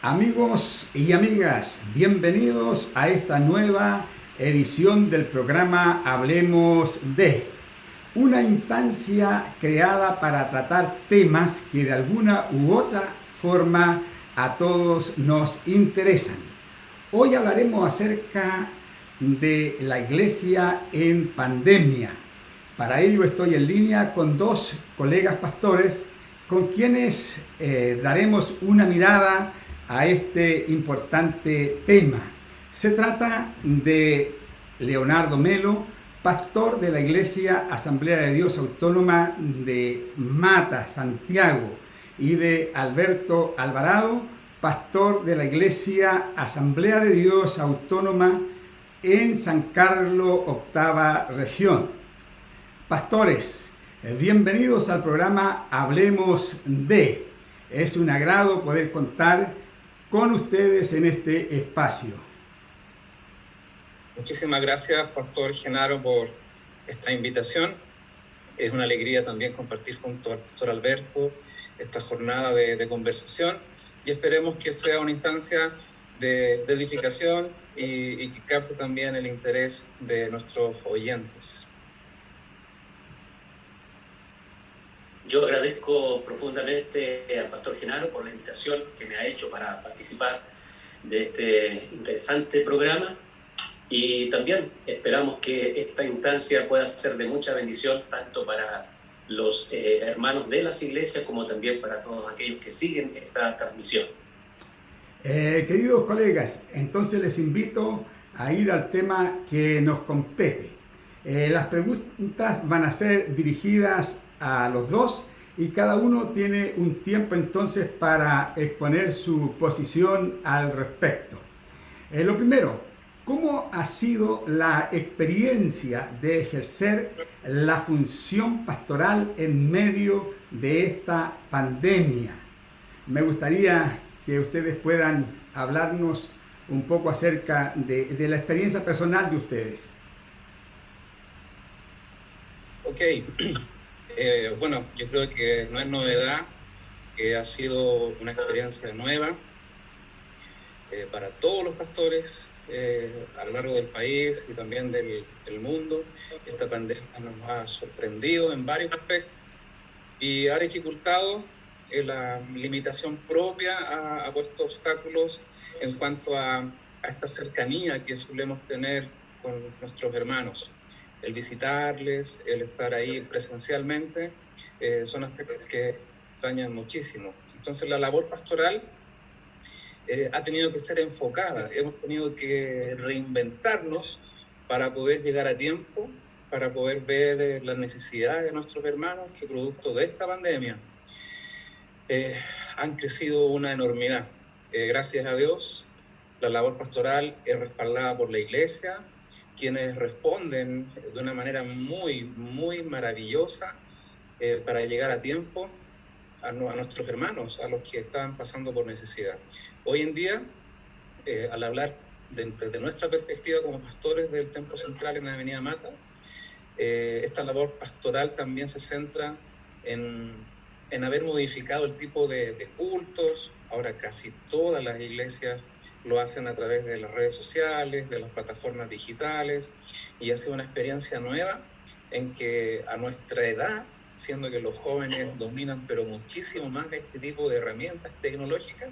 Amigos y amigas, bienvenidos a esta nueva edición del programa Hablemos de, una instancia creada para tratar temas que de alguna u otra forma a todos nos interesan. Hoy hablaremos acerca de la iglesia en pandemia. Para ello estoy en línea con dos colegas pastores con quienes daremos una mirada a este importante tema. Se trata de Leonardo Melo, pastor de la Iglesia Asamblea de Dios Autónoma de Mata, Santiago, y de Alberto Alvarado, pastor de la Iglesia Asamblea de Dios Autónoma en San Carlos, octava región. Pastores, bienvenidos al programa Hablemos de. Es un agrado poder contar con ustedes en este espacio. Muchísimas gracias, Pastor Genaro, por esta invitación. Es una alegría también compartir junto al Pastor Alberto esta jornada de conversación y esperemos que sea una instancia de edificación y que capte también el interés de nuestros oyentes. Yo agradezco profundamente al Pastor Genaro por la invitación que me ha hecho para participar de este interesante programa y también esperamos que esta instancia pueda ser de mucha bendición tanto para los hermanos de las iglesias como también para todos aquellos que siguen esta transmisión. Queridos colegas, entonces les invito a ir al tema que nos compete. Las preguntas van a ser dirigidas a los dos y cada uno tiene un tiempo entonces para exponer su posición al respecto. Lo primero, ¿cómo ha sido la experiencia de ejercer la función pastoral en medio de esta pandemia? Me gustaría que ustedes puedan hablarnos un poco acerca de la experiencia personal de ustedes. Ok, bueno, yo creo que no es novedad que ha sido una experiencia nueva para todos los pastores a lo largo del país y también del mundo. Esta pandemia nos ha sorprendido en varios aspectos y ha dificultado la limitación propia, ha puesto obstáculos en cuanto a esta cercanía que solemos tener con nuestros hermanos. El visitarles, el estar ahí presencialmente, son aspectos que extrañan muchísimo. Entonces la labor pastoral ha tenido que ser enfocada, hemos tenido que reinventarnos para poder llegar a tiempo, para poder ver las necesidades de nuestros hermanos que producto de esta pandemia han crecido una enormidad. Gracias a Dios, la labor pastoral es respaldada por la iglesia, quienes responden de una manera muy maravillosa para llegar a tiempo a nuestros hermanos, a los que están pasando por necesidad. Hoy en día, al hablar desde nuestra perspectiva como pastores del Templo Central en la Avenida Mata, esta labor pastoral también se centra en haber modificado el tipo de cultos. Ahora casi todas las iglesias lo hacen a través de las redes sociales, de las plataformas digitales, y ha sido una experiencia nueva en que a nuestra edad, siendo que los jóvenes dominan pero muchísimo más este tipo de herramientas tecnológicas,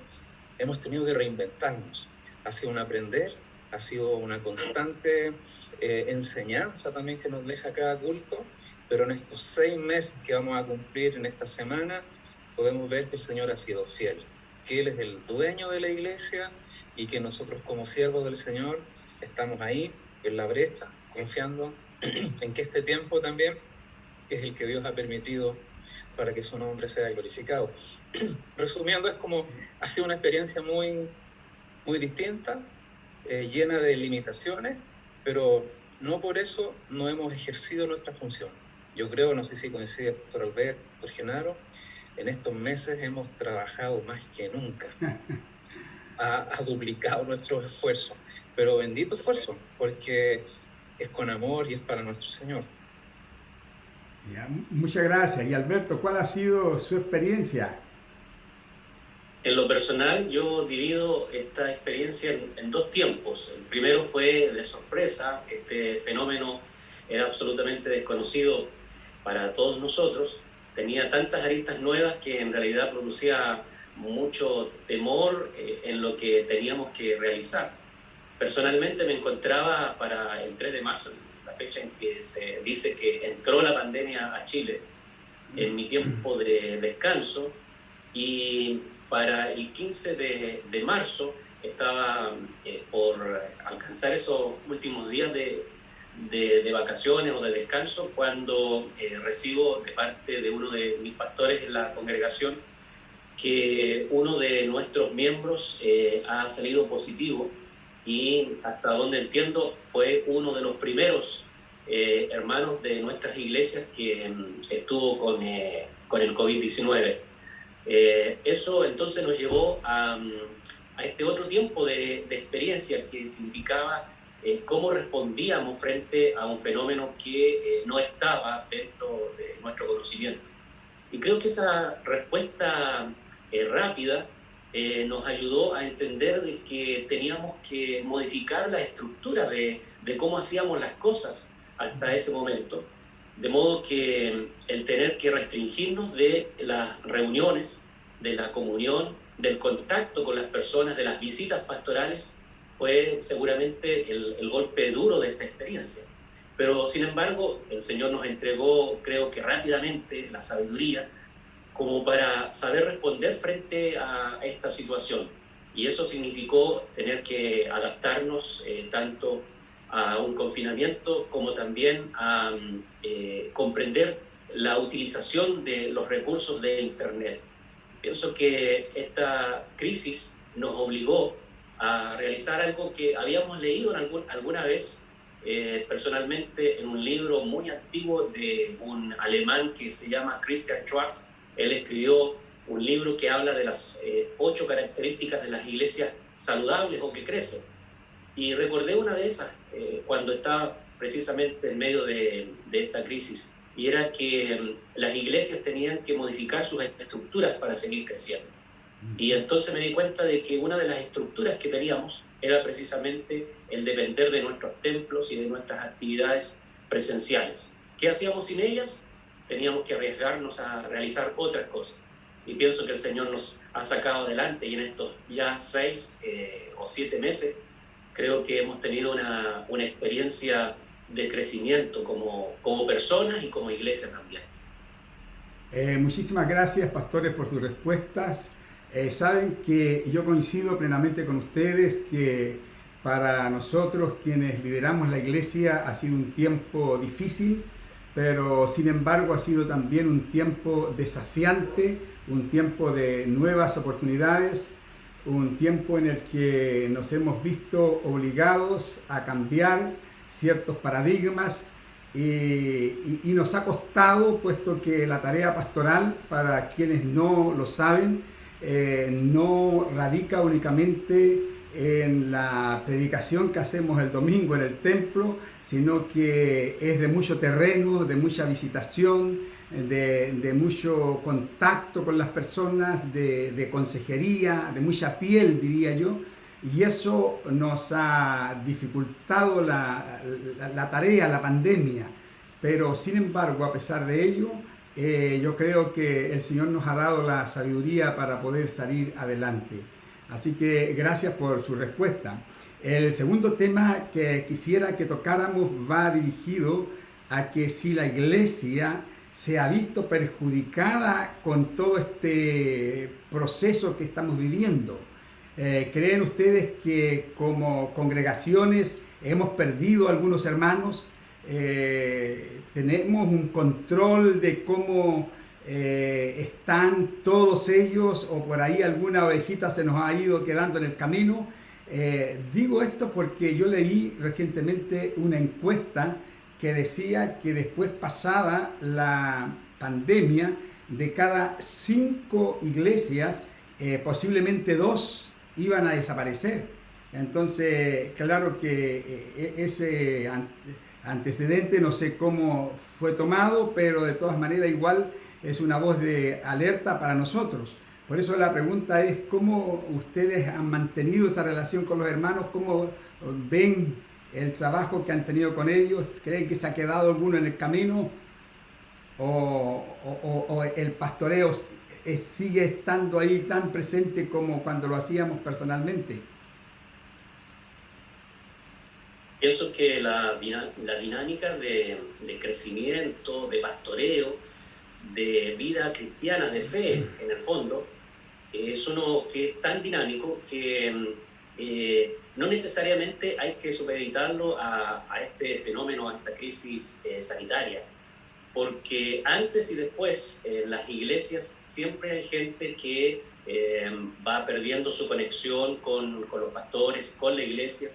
hemos tenido que reinventarnos. Ha sido un aprender, ha sido una constante enseñanza también que nos deja cada culto, pero en estos 6 meses que vamos a cumplir en esta semana, podemos ver que el Señor ha sido fiel, que Él es el dueño de la iglesia y que nosotros como siervos del Señor estamos ahí en la brecha, confiando en que este tiempo también es el que Dios ha permitido para que su nombre sea glorificado. Resumiendo, ha sido una experiencia muy distinta, llena de limitaciones, pero no por eso no hemos ejercido nuestra función. Yo creo, no sé si coincide el Pastor Alberto, Pastor Genaro, en estos meses hemos trabajado más que nunca. Ha duplicado nuestro esfuerzo, pero bendito esfuerzo, porque es con amor y es para nuestro Señor. Ya, muchas gracias. Y Alberto, ¿cuál ha sido su experiencia? En lo personal, yo divido esta experiencia en dos tiempos. El primero fue de sorpresa. Este fenómeno era absolutamente desconocido para todos nosotros. Tenía tantas aristas nuevas que en realidad producía mucho temor en lo que teníamos que realizar. Personalmente me encontraba para el 3 de marzo, la fecha en que se dice que entró la pandemia a Chile, en mi tiempo de descanso, y para el 15 de marzo estaba por alcanzar esos últimos días de vacaciones o de descanso cuando recibo de parte de uno de mis pastores en la congregación que uno de nuestros miembros ha salido positivo, y hasta donde entiendo fue uno de los primeros hermanos de nuestras iglesias que estuvo con el COVID-19. Eso entonces nos llevó a este otro tiempo de experiencia que significaba cómo respondíamos frente a un fenómeno que no estaba dentro de nuestro conocimiento. Y creo que esa respuesta rápida nos ayudó a entender de que teníamos que modificar la estructura de cómo hacíamos las cosas hasta ese momento. De modo que el tener que restringirnos de las reuniones, de la comunión, del contacto con las personas, de las visitas pastorales, fue seguramente el golpe duro de esta experiencia. Pero sin embargo, el Señor nos entregó, creo que rápidamente, la sabiduría como para saber responder frente a esta situación. Y eso significó tener que adaptarnos tanto a un confinamiento como también a comprender la utilización de los recursos de Internet. Pienso que esta crisis nos obligó a realizar algo que habíamos leído alguna vez personalmente en un libro muy antiguo de un alemán que se llama Christian Schwarz. Él escribió un libro que habla de las 8 características de las iglesias saludables o que crecen. Y recordé una de esas cuando estaba precisamente en medio de esta crisis, y era que las iglesias tenían que modificar sus estructuras para seguir creciendo. Y entonces me di cuenta de que una de las estructuras que teníamos era precisamente el depender de nuestros templos y de nuestras actividades presenciales. ¿Qué hacíamos sin ellas? Teníamos que arriesgarnos a realizar otras cosas. Y pienso que el Señor nos ha sacado adelante, y en estos ya 6 o 7 meses creo que hemos tenido una experiencia de crecimiento como personas y como iglesia también. Muchísimas gracias, pastores, por sus respuestas. Saben que yo coincido plenamente con ustedes que para nosotros quienes lideramos la iglesia ha sido un tiempo difícil, pero sin embargo ha sido también un tiempo desafiante, un tiempo de nuevas oportunidades, un tiempo en el que nos hemos visto obligados a cambiar ciertos paradigmas y nos ha costado, puesto que la tarea pastoral, para quienes no lo saben, no radica únicamente en la predicación que hacemos el domingo en el templo, sino que es de mucho terreno, de mucha visitación, de mucho contacto con las personas, de consejería, de mucha piel, diría yo, y eso nos ha dificultado la tarea, la pandemia. Pero sin embargo, a pesar de ello, yo creo que el Señor nos ha dado la sabiduría para poder salir adelante. Así que gracias por su respuesta. El segundo tema que quisiera que tocáramos va dirigido a que si la iglesia se ha visto perjudicada con todo este proceso que estamos viviendo. ¿Creen ustedes que como congregaciones hemos perdido algunos hermanos? ¿Tenemos un control de cómo están todos ellos, o por ahí alguna ovejita se nos ha ido quedando en el camino? Digo esto porque yo leí recientemente una encuesta que decía que después, pasada la pandemia, de cada 5 iglesias, posiblemente 2 iban a desaparecer. Entonces, claro que ese antecedente no sé cómo fue tomado, pero de todas maneras igual es una voz de alerta para nosotros, Por eso la pregunta es, ¿cómo ustedes han mantenido esa relación con los hermanos? ¿Cómo ven el trabajo que han tenido con ellos? ¿Creen que se ha quedado alguno en el camino? ¿O el pastoreo sigue estando ahí tan presente como cuando lo hacíamos personalmente? Pienso que la dinámica de crecimiento, de pastoreo, de vida cristiana, de fe, en el fondo, es uno que es tan dinámico que no necesariamente hay que supeditarlo a este fenómeno, a esta crisis sanitaria, porque antes y después en las iglesias siempre hay gente que va perdiendo su conexión con los pastores, con la iglesia.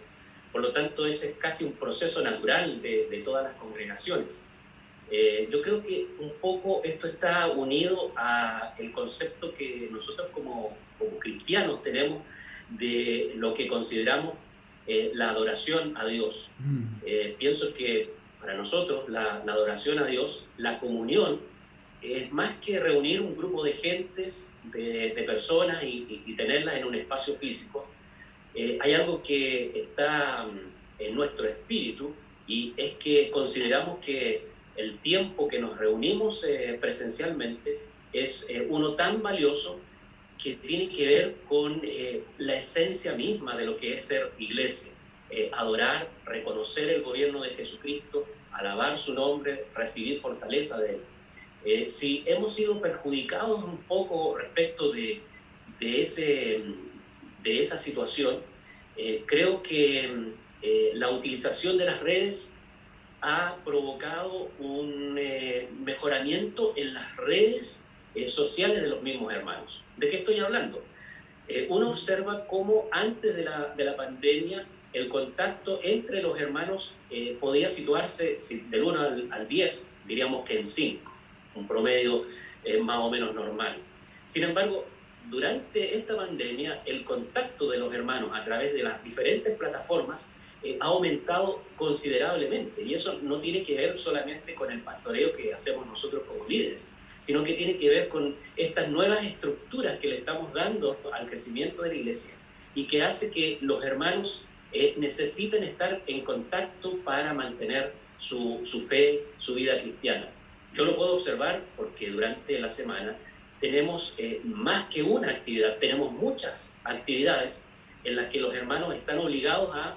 Por lo tanto, ese es casi un proceso natural de todas las congregaciones. Yo creo que un poco esto está unido al concepto que nosotros como cristianos tenemos de lo que consideramos la adoración a Dios. Pienso que para nosotros la adoración a Dios, la comunión, es más que reunir un grupo de gentes, de personas y tenerlas en un espacio físico. Hay algo que está en nuestro espíritu y es que consideramos que el tiempo que nos reunimos presencialmente es uno tan valioso que tiene que ver con la esencia misma de lo que es ser iglesia. Adorar, reconocer el gobierno de Jesucristo, alabar su nombre, recibir fortaleza de él. Si hemos sido perjudicados un poco respecto de esa situación, creo que la utilización de las redes ha provocado un mejoramiento en las redes sociales de los mismos hermanos. ¿De qué estoy hablando? Uno observa cómo antes de la pandemia el contacto entre los hermanos podía situarse del 1 al 10, diríamos que en 5, un promedio más o menos normal. Sin embargo, durante esta pandemia, el contacto de los hermanos a través de las diferentes plataformas ha aumentado considerablemente. Y eso no tiene que ver solamente con el pastoreo que hacemos nosotros como líderes, sino que tiene que ver con estas nuevas estructuras que le estamos dando al crecimiento de la iglesia y que hace que los hermanos necesiten estar en contacto para mantener su fe, su vida cristiana. Yo lo puedo observar porque durante la semana tenemos más que una actividad, tenemos muchas actividades en las que los hermanos están obligados a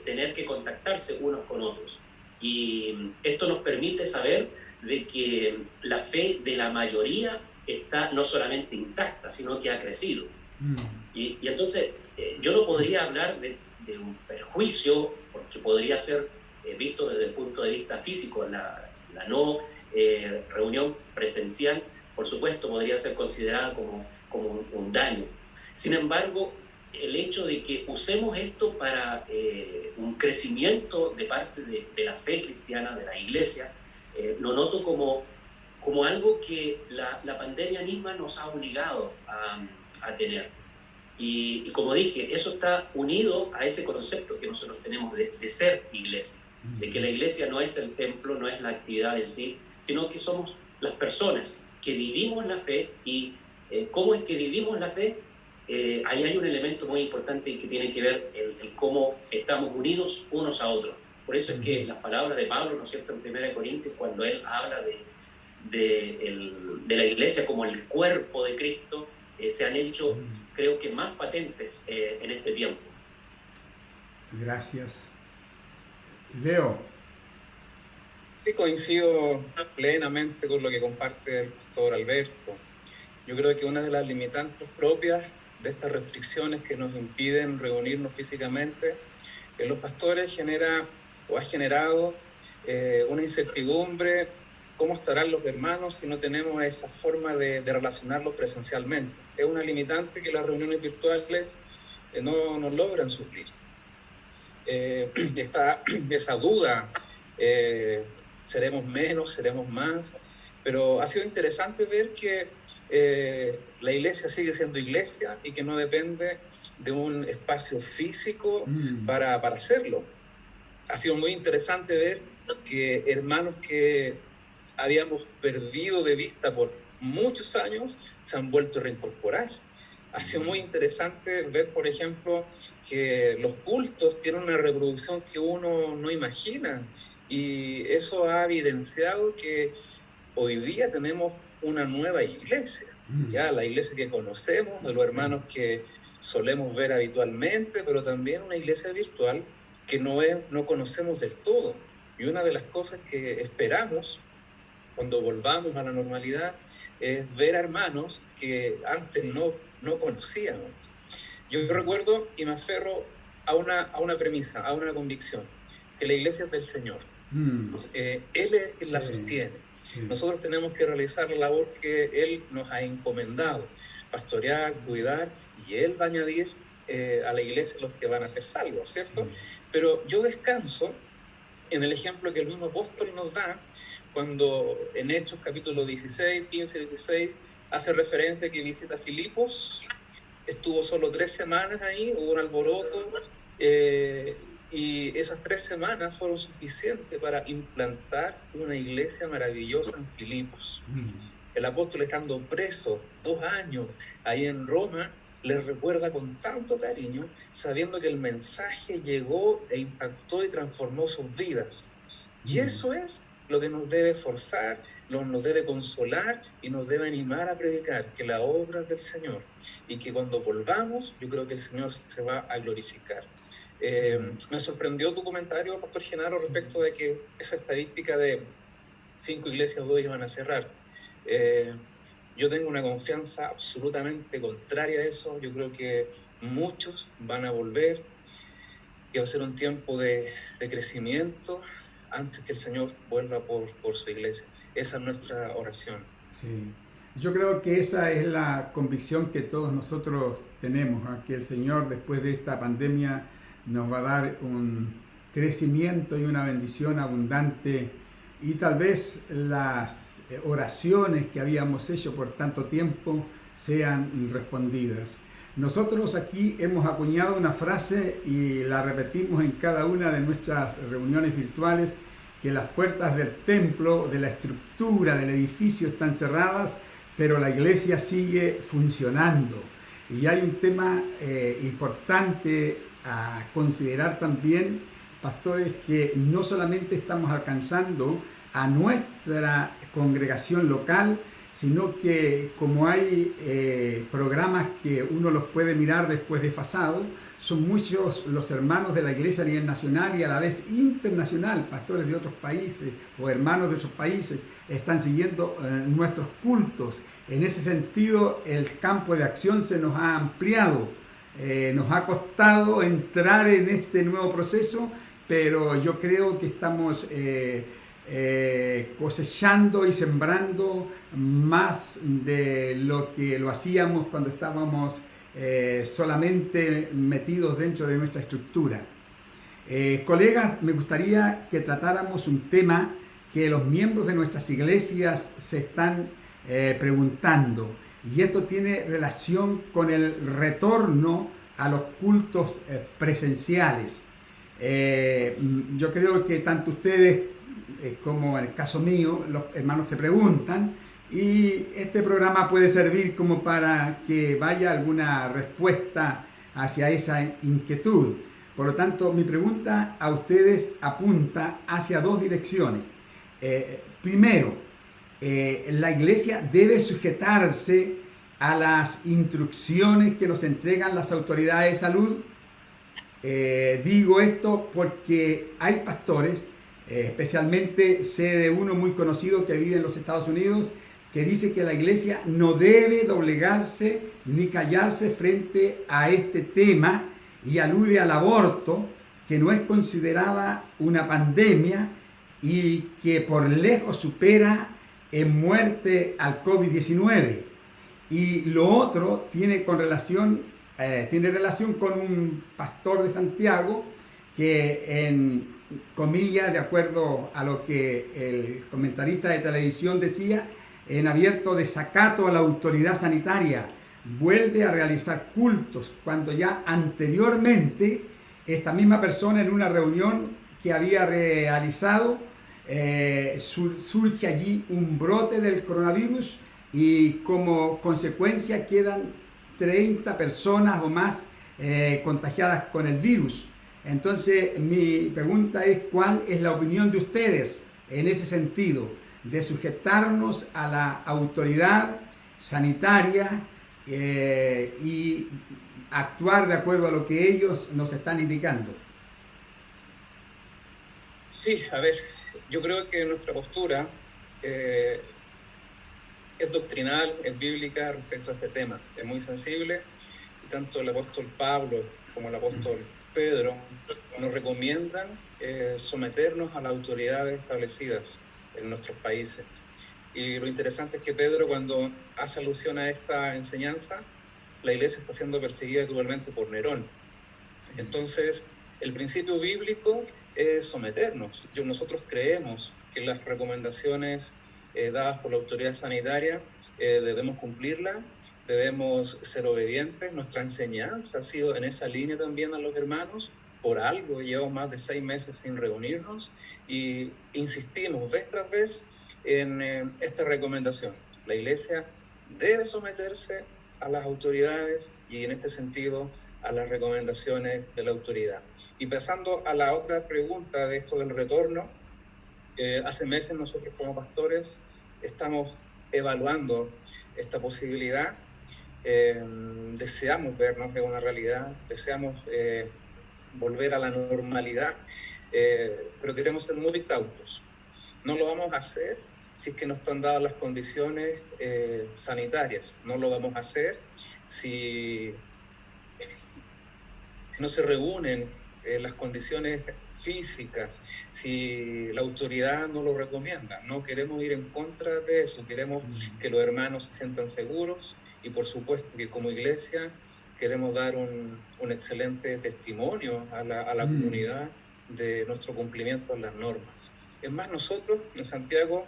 tener que contactarse unos con otros. Y esto nos permite saber de que la fe de la mayoría está no solamente intacta, sino que ha crecido. Y entonces yo no podría hablar de un perjuicio, porque podría ser visto desde el punto de vista físico. La no reunión presencial, por supuesto, podría ser considerada como un daño. Sin embargo, el hecho de que usemos esto para un crecimiento de parte de la fe cristiana, de la iglesia, lo noto como algo que la pandemia misma nos ha obligado a tener. Y como dije, eso está unido a ese concepto que nosotros tenemos de ser iglesia, de que la iglesia no es el templo, no es la actividad en sí, sino que somos las personas que vivimos la fe. Y ¿cómo es que vivimos la fe? Ahí hay un elemento muy importante que tiene que ver el cómo estamos unidos unos a otros. Por eso es que las palabras de Pablo, ¿no es cierto?, en 1 Corintios, cuando él habla de la iglesia como el cuerpo de Cristo, se han hecho, creo que, más patentes en este tiempo. Gracias. Leo. Sí, coincido plenamente con lo que comparte el pastor Alberto. Yo creo que una de las limitantes propias de estas restricciones que nos impiden reunirnos físicamente en los pastores ha generado una incertidumbre. ¿Cómo estarán los hermanos si no tenemos esa forma de relacionarlos presencialmente? Es una limitante que las reuniones virtuales no nos logran suplir. Está esa duda, seremos menos, seremos más, pero ha sido interesante ver que la iglesia sigue siendo iglesia y que no depende de un espacio físico para hacerlo. Ha sido muy interesante ver que hermanos que habíamos perdido de vista por muchos años se han vuelto a reincorporar. Ha sido muy interesante ver, por ejemplo, que los cultos tienen una reproducción que uno no imagina, y eso ha evidenciado que hoy día tenemos una nueva iglesia, ya la iglesia que conocemos, de los hermanos que solemos ver habitualmente, pero también una iglesia virtual que no conocemos del todo. Y una de las cosas que esperamos cuando volvamos a la normalidad es ver a hermanos que antes no conocíamos. Yo recuerdo y me aferro a una premisa, a una convicción, que la iglesia es del Señor. Él es quien la sostiene. Nosotros tenemos que realizar la labor que Él nos ha encomendado, pastorear, cuidar, y Él va a añadir a la iglesia los que van a ser salvos, ¿cierto? Pero yo descanso en el ejemplo que el mismo apóstol nos da cuando en Hechos capítulo 16, 15, 16 hace referencia a que visita Filipos, estuvo solo 3 semanas ahí, hubo un alboroto, y esas 3 semanas fueron suficientes para implantar una iglesia maravillosa en Filipos. El apóstol, estando preso 2 años ahí en Roma, les recuerda con tanto cariño, sabiendo que el mensaje llegó e impactó y transformó sus vidas. Y eso es lo que nos debe forzar, nos debe consolar y nos debe animar a predicar, que la obra es del Señor, y que cuando volvamos, yo creo que el Señor se va a glorificar. Me sorprendió tu comentario, Pastor Genaro, respecto de que esa estadística de 5 iglesias, 2 iban a cerrar. Yo tengo una confianza absolutamente contraria a eso. Yo creo que muchos van a volver, que va a ser un tiempo de crecimiento antes que el Señor vuelva por su iglesia. Esa es nuestra oración. Sí. Yo creo que esa es la convicción que todos nosotros tenemos, ¿eh? Que el Señor, después de esta pandemia, nos va a dar un crecimiento y una bendición abundante, y tal vez las oraciones que habíamos hecho por tanto tiempo sean respondidas. Nosotros aquí hemos acuñado una frase y la repetimos en cada una de nuestras reuniones virtuales, que las puertas del templo, de la estructura del edificio están cerradas, pero la iglesia sigue funcionando. Y hay un tema importante a considerar también, pastores, que no solamente estamos alcanzando a nuestra congregación local, sino que como hay programas que uno los puede mirar después desfasado, son muchos los hermanos de la iglesia a nivel nacional y a la vez internacional, pastores de otros países o hermanos de otros países, están siguiendo nuestros cultos. En ese sentido, el campo de acción se nos ha ampliado. Nos ha costado entrar en este nuevo proceso, pero yo creo que estamos cosechando y sembrando más de lo que lo hacíamos cuando estábamos solamente metidos dentro de nuestra estructura. Colegas, me gustaría que tratáramos un tema que los miembros de nuestras iglesias se están preguntando, y esto tiene relación con el retorno a los cultos presenciales. Yo creo que tanto ustedes como en el caso mío, los hermanos se preguntan, y este programa puede servir como para que vaya alguna respuesta hacia esa inquietud. Por lo tanto, mi pregunta a ustedes apunta hacia 2 direcciones. Primero, la iglesia debe sujetarse a las instrucciones que nos entregan las autoridades de salud. Digo esto porque hay pastores, especialmente sé de uno muy conocido que vive en los Estados Unidos, que dice que la iglesia no debe doblegarse ni callarse frente a este tema, y alude al aborto, que no es considerada una pandemia y que por lejos supera en muerte al COVID-19. Y lo otro tiene relación con un pastor de Santiago que, en comillas, de acuerdo a lo que el comentarista de televisión decía, en abierto desacato a la autoridad sanitaria, vuelve a realizar cultos cuando ya anteriormente esta misma persona, en una reunión que había realizado, surge allí un brote del coronavirus y como consecuencia quedan 30 personas o más contagiadas con el virus. Entonces, mi pregunta es, ¿cuál es la opinión de ustedes en ese sentido, de sujetarnos a la autoridad sanitaria y actuar de acuerdo a lo que ellos nos están indicando? Sí, a ver, yo creo que nuestra postura es doctrinal, es bíblica respecto a este tema. Es muy sensible y tanto el apóstol Pablo como el apóstol Pedro nos recomiendan someternos a las autoridades establecidas en nuestros países. Y lo interesante es que Pedro, cuando hace alusión a esta enseñanza, la iglesia está siendo perseguida cruelmente por Nerón. Entonces, el principio bíblico es someternos. Nosotros creemos que las recomendaciones dadas por la autoridad sanitaria debemos cumplirlas, debemos ser obedientes. Nuestra enseñanza ha sido en esa línea también a los hermanos. Por algo llevamos más de 6 meses sin reunirnos y insistimos vez tras vez en esta recomendación. La iglesia debe someterse a las autoridades y en este sentido a las recomendaciones de la autoridad. Y pasando a la otra pregunta de esto del retorno, hace meses nosotros como pastores estamos evaluando esta posibilidad. Deseamos vernos en una realidad, deseamos volver a la normalidad, pero queremos ser muy cautos. No lo vamos a hacer si es que no están dadas las condiciones sanitarias. No lo vamos a hacer si no se reúnen las condiciones físicas, si la autoridad no lo recomienda. No queremos ir en contra de eso, queremos que los hermanos se sientan seguros y por supuesto que como iglesia queremos dar un excelente testimonio a la comunidad de nuestro cumplimiento de las normas. Es más, nosotros en Santiago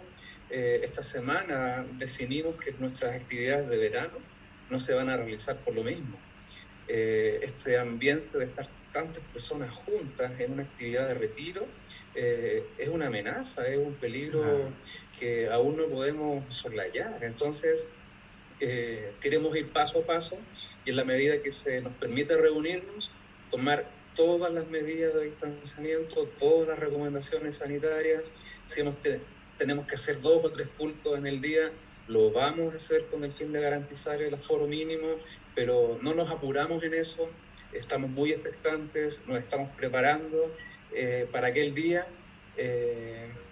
esta semana definimos que nuestras actividades de verano no se van a realizar por lo mismo. Este ambiente de estar tantas personas juntas en una actividad de retiro es una amenaza, es un peligro que aún no podemos soslayar. Entonces queremos ir paso a paso y en la medida que se nos permite reunirnos, tomar todas las medidas de distanciamiento, todas las recomendaciones sanitarias. Si tenemos que hacer 2 o 3 cultos en el día, lo vamos a hacer con el fin de garantizar el aforo mínimo, pero no nos apuramos en eso, estamos muy expectantes, nos estamos preparando para aquel día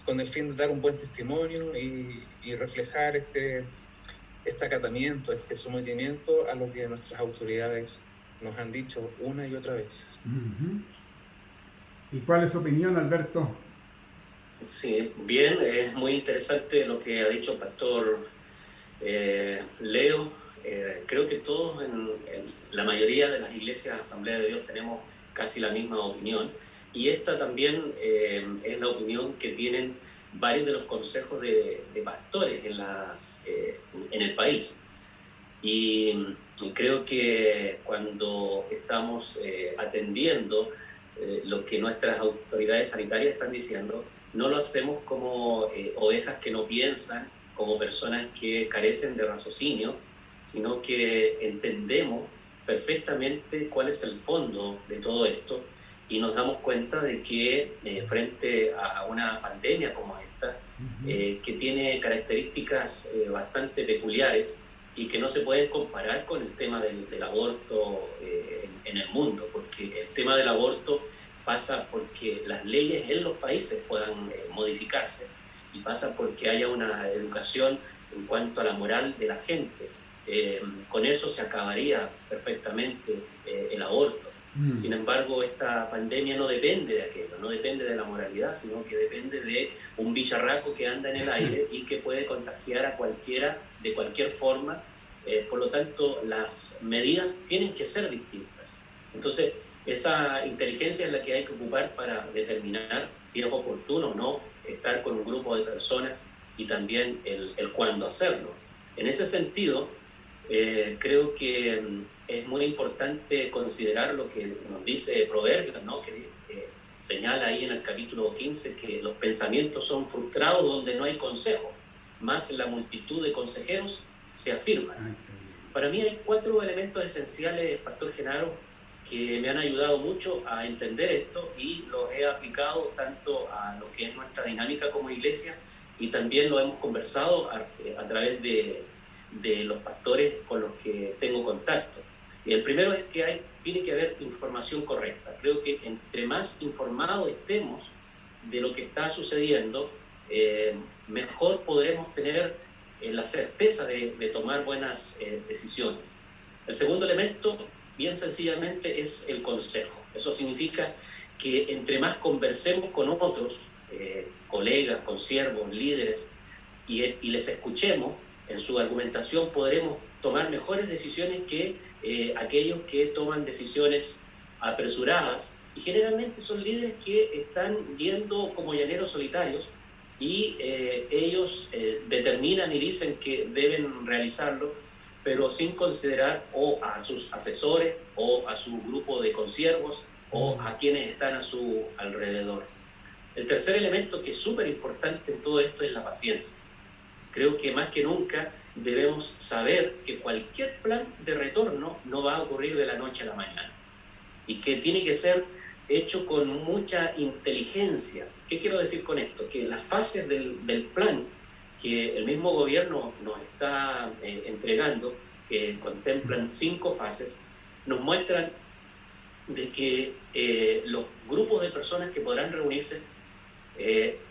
con el fin de dar un buen testimonio y reflejar este acatamiento, este sometimiento a lo que nuestras autoridades nos han dicho una y otra vez. ¿Y cuál es su opinión, Alberto? Sí, bien, es muy interesante lo que ha dicho el pastor Leo. Creo que todos en la mayoría de las iglesias Asamblea de Dios tenemos casi la misma opinión y esta también es la opinión que tienen varios de los consejos de pastores en el país. Y creo que cuando estamos atendiendo lo que nuestras autoridades sanitarias están diciendo, no lo hacemos como ovejas que no piensan, como personas que carecen de raciocinio, sino que entendemos perfectamente cuál es el fondo de todo esto y nos damos cuenta de que frente a una pandemia como esta, que tiene características bastante peculiares y que no se pueden comparar con el tema del aborto en el mundo, porque el tema del aborto pasa porque las leyes en los países puedan modificarse y pasa porque haya una educación en cuanto a la moral de la gente. Con eso se acabaría perfectamente el aborto. Sin embargo, esta pandemia no depende de aquello, no depende de la moralidad, sino que depende de un bicharraco que anda en el aire y que puede contagiar a cualquiera de cualquier forma. Por lo tanto, las medidas tienen que ser distintas. Entonces, esa inteligencia es la que hay que ocupar para determinar si es oportuno o no estar con un grupo de personas y también el cuándo hacerlo. En ese sentido, creo que es muy importante considerar lo que nos dice Proverbios, ¿no? Que señala ahí en el capítulo 15 que los pensamientos son frustrados donde no hay consejo, más en la multitud de consejeros se afirman. Para mí hay 4 elementos esenciales, Pastor Genaro, que me han ayudado mucho a entender esto y los he aplicado tanto a lo que es nuestra dinámica como iglesia y también lo hemos conversado a través de los pastores con los que tengo contacto. Y el primero es que tiene que haber información correcta. Creo que entre más informados estemos de lo que está sucediendo, mejor podremos tener la certeza de tomar buenas decisiones. El segundo elemento, bien sencillamente, es el consejo. Eso significa que entre más conversemos con otros, colegas, consiervos, líderes, y les escuchemos en su argumentación, podremos tomar mejores decisiones que aquellos que toman decisiones apresuradas, y generalmente son líderes que están yendo como llaneros solitarios, y ellos determinan y dicen que deben realizarlo, pero sin considerar o a sus asesores o a su grupo de consiervos o a quienes están a su alrededor. El tercer elemento que es súper importante en todo esto es la paciencia. Creo que más que nunca debemos saber que cualquier plan de retorno no va a ocurrir de la noche a la mañana y que tiene que ser hecho con mucha inteligencia. ¿Qué quiero decir con esto? Que las fases del plan que el mismo gobierno nos está entregando, que contemplan 5 fases, nos muestran de que los grupos de personas que podrán reunirse,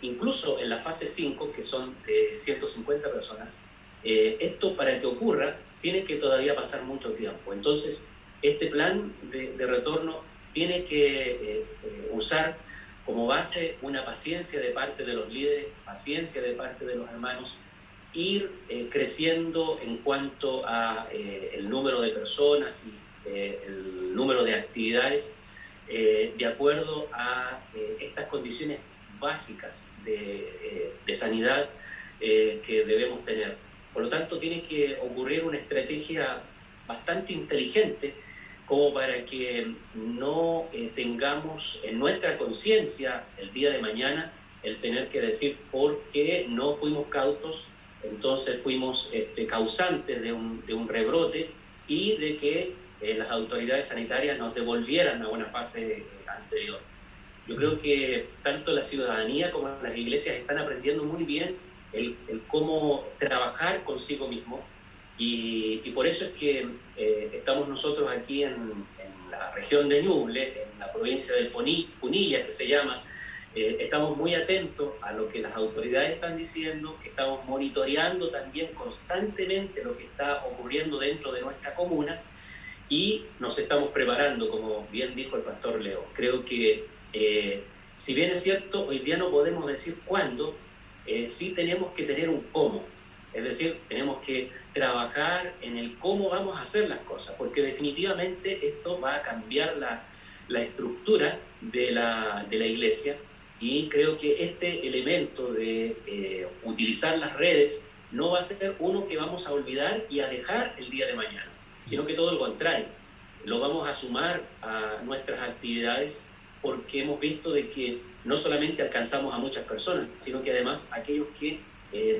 incluso en la fase 5, que son de 150 personas, esto para que ocurra tiene que todavía pasar mucho tiempo. Entonces, este plan de retorno tiene que usar como base una paciencia de parte de los líderes, paciencia de parte de los hermanos, ir creciendo en cuanto a el número de personas y el número de actividades de acuerdo a estas condiciones básicas de sanidad que debemos tener. Por lo tanto, tiene que ocurrir una estrategia bastante inteligente como para que no tengamos en nuestra conciencia el día de mañana el tener que decir por qué no fuimos cautos, entonces fuimos causantes de un rebrote y de que las autoridades sanitarias nos devolvieran a una fase anterior. Yo creo que tanto la ciudadanía como las iglesias están aprendiendo muy bien el cómo trabajar consigo mismo. Y por eso es que estamos nosotros aquí en la región de Ñuble, en la provincia del Punilla, que se llama, estamos muy atentos a lo que las autoridades están diciendo, estamos monitoreando también constantemente lo que está ocurriendo dentro de nuestra comuna y nos estamos preparando, como bien dijo el pastor Leo. Creo que, si bien es cierto, hoy día no podemos decir cuándo, sí tenemos que tener un cómo. Es decir, tenemos que trabajar en el cómo vamos a hacer las cosas, porque definitivamente esto va a cambiar la estructura de la iglesia, y creo que este elemento de utilizar las redes no va a ser uno que vamos a olvidar y a dejar el día de mañana, sino que todo lo contrario, lo vamos a sumar a nuestras actividades, porque hemos visto de que no solamente alcanzamos a muchas personas, sino que además aquellos que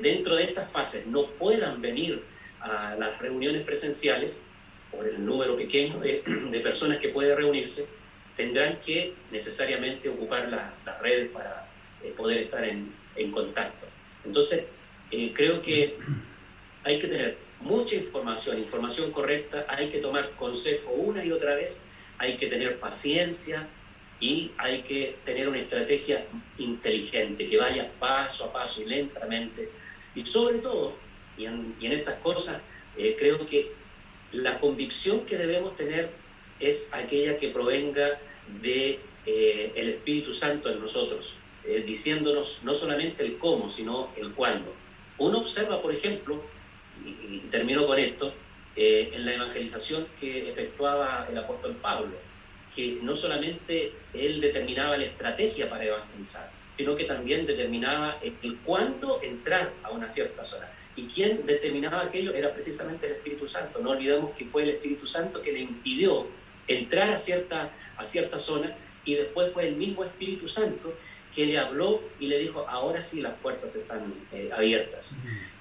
dentro de estas fases no puedan venir a las reuniones presenciales por el número pequeño de personas que puede reunirse, tendrán que necesariamente ocupar las redes para poder estar en contacto. Entonces, creo que hay que tener mucha información correcta, hay que tomar consejo una y otra vez, hay que tener paciencia y hay que tener una estrategia inteligente, que vaya paso a paso y lentamente. Y sobre todo, y en estas cosas, creo que la convicción que debemos tener es aquella que provenga de el Espíritu Santo en nosotros, diciéndonos no solamente el cómo, sino el cuándo. Uno observa, por ejemplo, y termino con esto, en la evangelización que efectuaba el apóstol Pablo, que no solamente él determinaba la estrategia para evangelizar, sino que también determinaba el cuándo entrar a una cierta zona. Y quien determinaba aquello era precisamente el Espíritu Santo. No olvidemos que fue el Espíritu Santo que le impidió entrar a cierta zona, y después fue el mismo Espíritu Santo que le habló y le dijo, ahora sí las puertas están abiertas.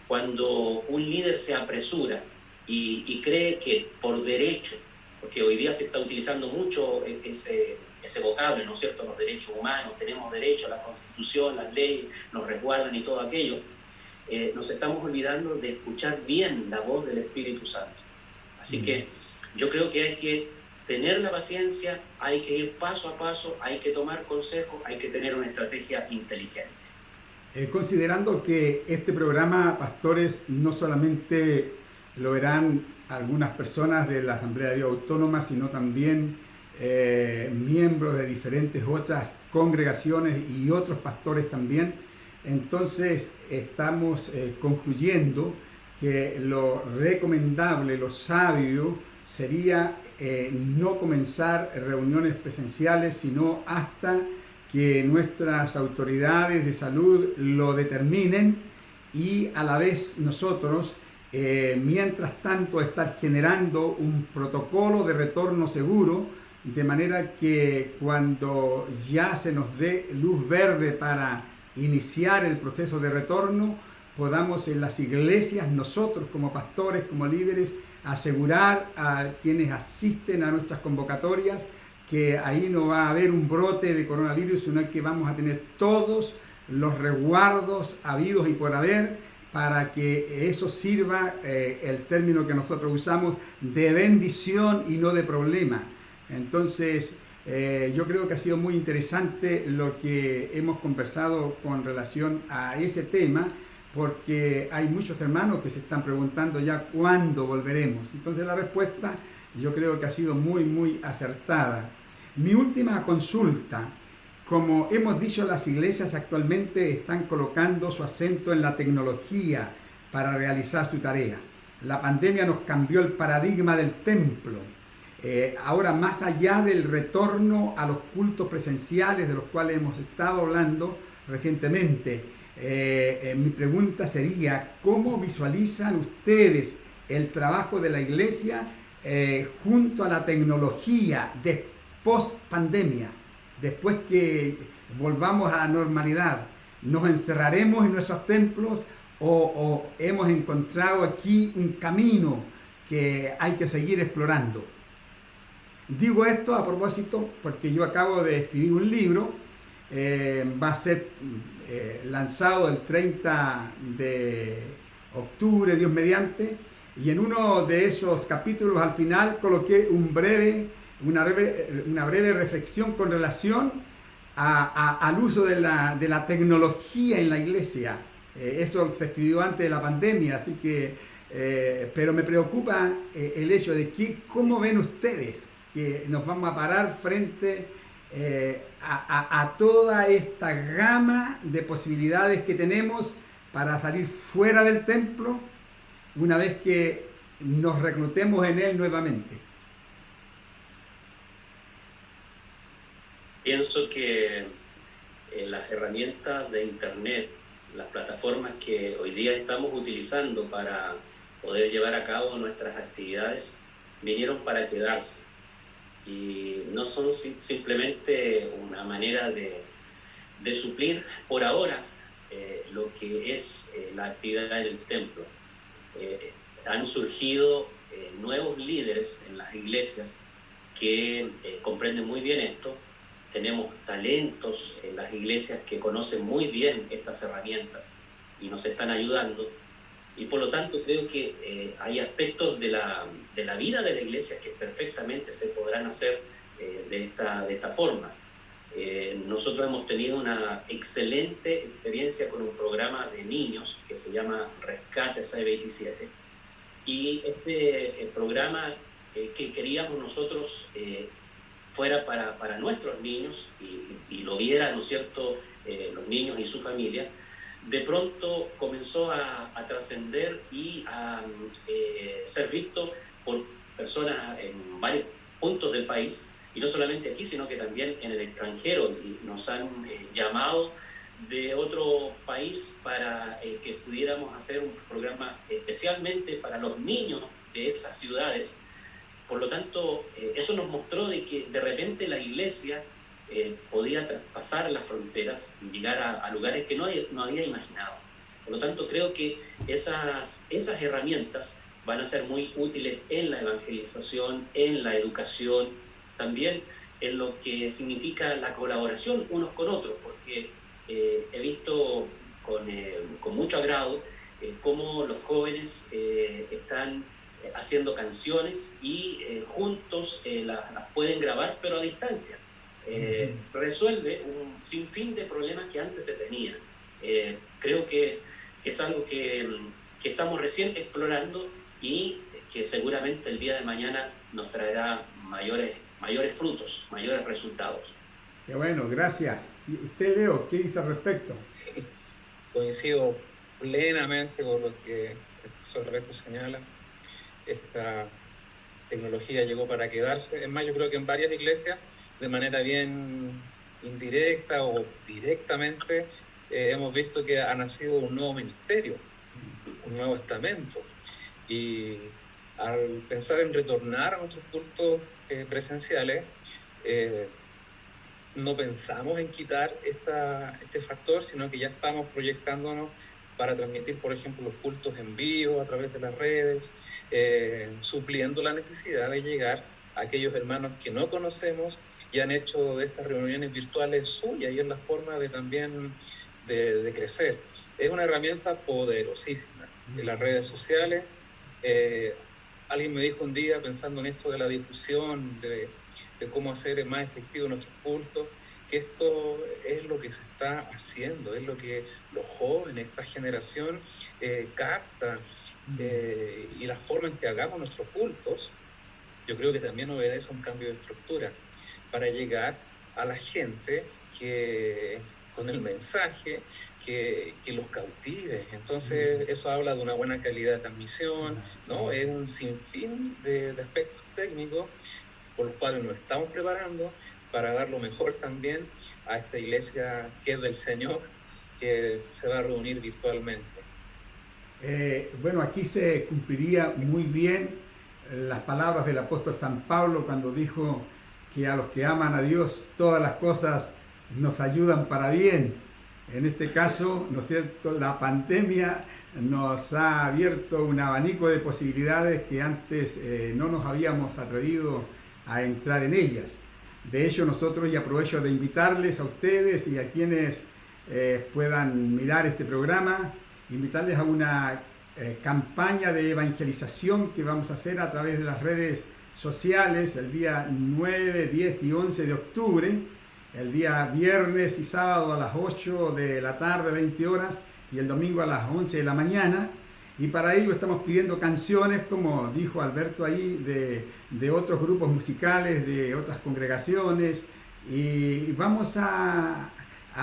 cuando un líder se apresura y cree que por derecho, porque hoy día se está utilizando mucho ese vocablo, ¿no es cierto? Los derechos humanos, tenemos derecho, la Constitución, las leyes nos resguardan y todo aquello, nos estamos olvidando de escuchar bien la voz del Espíritu Santo. Así que yo creo que hay que tener la paciencia, hay que ir paso a paso, hay que tomar consejos, hay que tener una estrategia inteligente. Considerando que este programa, pastores, no solamente lo verán algunas personas de la Asamblea de Dios Autónoma, sino también miembros de diferentes otras congregaciones y otros pastores también. Entonces estamos concluyendo que lo recomendable, lo sabio, sería no comenzar reuniones presenciales, sino hasta que nuestras autoridades de salud lo determinen, y a la vez nosotros, mientras tanto, estar generando un protocolo de retorno seguro, de manera que cuando ya se nos dé luz verde para iniciar el proceso de retorno, podamos en las iglesias, nosotros como pastores, como líderes, asegurar a quienes asisten a nuestras convocatorias que ahí no va a haber un brote de coronavirus, sino que vamos a tener todos los resguardos habidos y por haber, para que eso sirva, el término que nosotros usamos, de bendición y no de problema. Entonces, yo creo que ha sido muy interesante lo que hemos conversado con relación a ese tema, porque hay muchos hermanos que se están preguntando ya cuándo volveremos. Entonces la respuesta yo creo que ha sido muy, muy acertada. Mi última consulta: como hemos dicho, las iglesias actualmente están colocando su acento en la tecnología para realizar su tarea. La pandemia nos cambió el paradigma del templo. Ahora, más allá del retorno a los cultos presenciales de los cuales hemos estado hablando recientemente, mi pregunta sería: ¿cómo visualizan ustedes el trabajo de la iglesia junto a la tecnología de post pandemia? Después que volvamos a la normalidad, ¿nos encerraremos en nuestros templos o hemos encontrado aquí un camino que hay que seguir explorando? Digo esto a propósito porque yo acabo de escribir un libro, va a ser lanzado el 30 de octubre, Dios mediante, y en uno de esos capítulos al final coloqué una breve reflexión con relación al uso de la tecnología en la iglesia. Eso se escribió antes de la pandemia, así que, pero me preocupa el hecho de que, ¿cómo ven ustedes que nos vamos a parar frente a toda esta gama de posibilidades que tenemos para salir fuera del templo una vez que nos reclutemos en él nuevamente? Pienso que las herramientas de Internet, las plataformas que hoy día estamos utilizando para poder llevar a cabo nuestras actividades, vinieron para quedarse. Y no son simplemente una manera de suplir por ahora lo que es la actividad en el templo. Han surgido nuevos líderes en las iglesias que comprenden muy bien esto. Tenemos talentos en las iglesias que conocen muy bien estas herramientas y nos están ayudando. Y por lo tanto creo que hay aspectos de la vida de la iglesia que perfectamente se podrán hacer de esta forma. Nosotros hemos tenido una excelente experiencia con un programa de niños que se llama Rescate 627. Y este programa que queríamos nosotros fuera para nuestros niños y lo vieran, ¿no es cierto?, los niños y su familia, de pronto comenzó a trascender y a ser visto por personas en varios puntos del país, y no solamente aquí, sino que también en el extranjero, y nos han llamado de otro país para que pudiéramos hacer un programa especialmente para los niños de esas ciudades. Por lo tanto, eso nos mostró de que de repente la iglesia podía traspasar las fronteras y llegar a lugares que no había imaginado. Por lo tanto, creo que esas herramientas van a ser muy útiles en la evangelización, en la educación, también en lo que significa la colaboración unos con otros, porque he visto con mucho agrado cómo los jóvenes están haciendo canciones y juntos las pueden grabar, pero a distancia. Resuelve un sinfín de problemas que antes se tenían. Creo que es algo que estamos recién explorando y que seguramente el día de mañana nos traerá mayores frutos, mayores resultados. Qué bueno, gracias. ¿Y usted, Leo, qué dice al respecto? Sí, coincido plenamente con lo que el profesor Roberto señala. Esta tecnología llegó para quedarse. Es más, yo creo que en varias iglesias, de manera bien indirecta o directamente, hemos visto que ha nacido un nuevo ministerio, un nuevo estamento. Y al pensar en retornar a nuestros cultos presenciales, no pensamos en quitar este factor, sino que ya estamos proyectándonos para transmitir, por ejemplo, los cultos en vivo a través de las redes, supliendo la necesidad de llegar a aquellos hermanos que no conocemos y han hecho de estas reuniones virtuales suyas, y es la forma de también de crecer. Es una herramienta poderosísima en las redes sociales. Alguien me dijo un día, pensando en esto de la difusión, de cómo hacer más efectivo nuestros cultos, que esto es lo que se está haciendo, es lo que los jóvenes, esta generación, capta, y la forma en que hagamos nuestros cultos, yo creo que también obedece a un cambio de estructura para llegar a la gente con el mensaje que los cautive. Entonces, eso habla de una buena calidad de transmisión, ¿no? Es un sinfín de aspectos técnicos por los cuales nos estamos preparando para dar lo mejor también a esta iglesia que es del Señor, que se va a reunir virtualmente. Bueno, aquí se cumpliría muy bien las palabras del apóstol San Pablo cuando dijo que a los que aman a Dios todas las cosas nos ayudan para bien. En este caso, ¿no es cierto?, la pandemia nos ha abierto un abanico de posibilidades que antes no nos habíamos atrevido a entrar en ellas. De hecho, nosotros, y aprovecho de invitarles a ustedes y a quienes puedan mirar este programa, invitarles a una campaña de evangelización que vamos a hacer a través de las redes sociales el día 9, 10 y 11 de octubre, el día viernes y sábado a las 8 de la tarde, 20 horas, y el domingo a las 11 de la mañana. Y para ello estamos pidiendo canciones, como dijo Alberto ahí, de otros grupos musicales, de otras congregaciones, y vamos a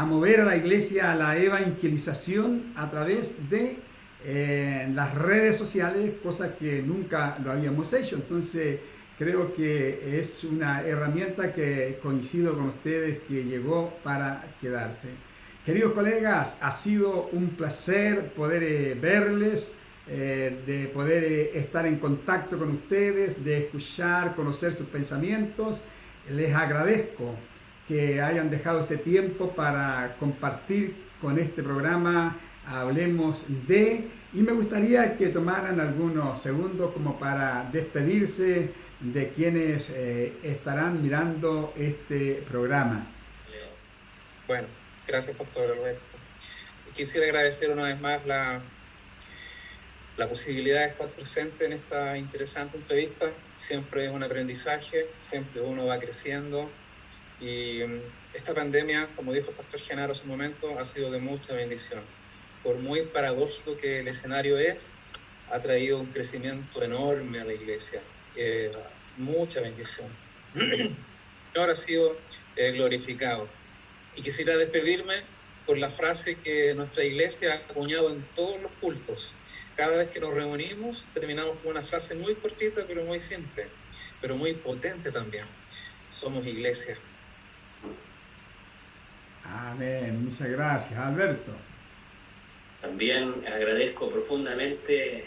mover a la iglesia a la evangelización a través de las redes sociales, cosa que nunca lo habíamos hecho. Entonces creo que es una herramienta que coincido con ustedes que llegó para quedarse. Queridos colegas, ha sido un placer poder verles, de poder estar en contacto con ustedes, de escuchar, conocer sus pensamientos. Les agradezco que hayan dejado este tiempo para compartir con este programa Hablemos de, y me gustaría que tomaran algunos segundos como para despedirse de quienes estarán mirando este programa. Bueno, gracias, Pastor Alberto. Quisiera agradecer una vez más la posibilidad de estar presente en esta interesante entrevista. Siempre es un aprendizaje, siempre uno va creciendo, y esta pandemia, como dijo el Pastor Genaro hace un momento, ha sido de mucha bendición. Por muy paradójico que el escenario es, ha traído un crecimiento enorme a la iglesia, mucha bendición. Ahora ha sido glorificado. Y quisiera despedirme con la frase que nuestra iglesia ha acuñado en todos los cultos. Cada vez que nos reunimos, terminamos con una frase muy cortita, pero muy simple, pero muy potente también. Somos iglesia. Amén. Muchas gracias, Alberto. También agradezco profundamente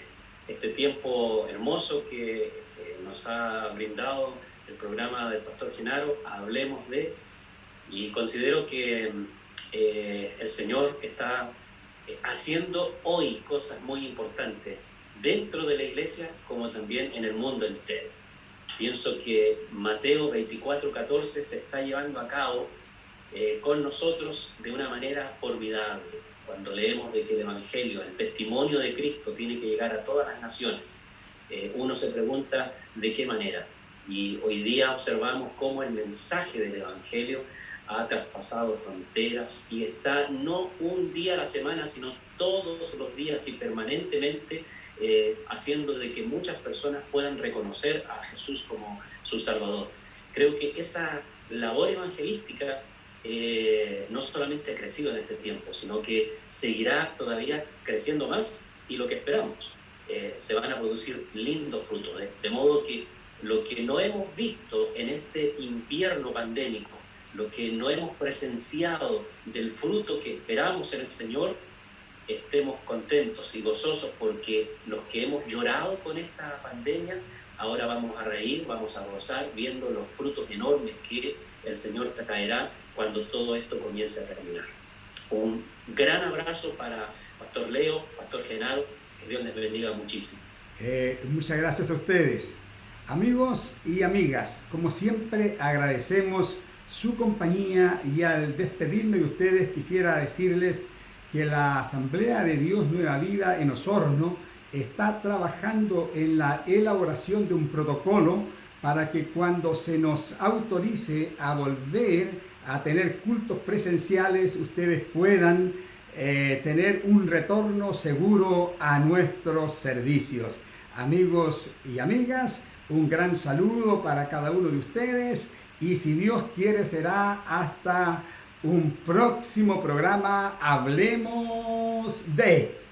este tiempo hermoso que nos ha brindado el programa del Pastor Genaro, Hablemos de, y considero que el Señor está haciendo hoy cosas muy importantes dentro de la iglesia como también en el mundo entero. Pienso que Mateo 24:14 se está llevando a cabo con nosotros de una manera formidable. Cuando leemos de que el Evangelio, el testimonio de Cristo tiene que llegar a todas las naciones, uno se pregunta de qué manera. Y hoy día observamos cómo el mensaje del Evangelio ha traspasado fronteras y está no un día a la semana, sino todos los días y permanentemente haciendo de que muchas personas puedan reconocer a Jesús como su Salvador. Creo que esa labor evangelística no solamente ha crecido en este tiempo, sino que seguirá todavía creciendo más, y lo que esperamos, se van a producir lindos frutos, de modo que lo que no hemos visto en este invierno pandémico, lo que no hemos presenciado del fruto que esperamos en el Señor, estemos contentos y gozosos, porque los que hemos llorado con esta pandemia, ahora vamos a reír, vamos a gozar viendo los frutos enormes que el Señor traerá cuando todo esto comience a terminar. Un gran abrazo para Pastor Leo, Pastor Genaro, que Dios les bendiga muchísimo. Muchas gracias a ustedes. Amigos y amigas, como siempre agradecemos su compañía, y al despedirme de ustedes quisiera decirles que la Asamblea de Dios Nueva Vida en Osorno está trabajando en la elaboración de un protocolo para que cuando se nos autorice a volver a tener cultos presenciales, ustedes puedan tener un retorno seguro a nuestros servicios. Amigos y amigas, un gran saludo para cada uno de ustedes, y si Dios quiere será hasta un próximo programa. Hablemos de...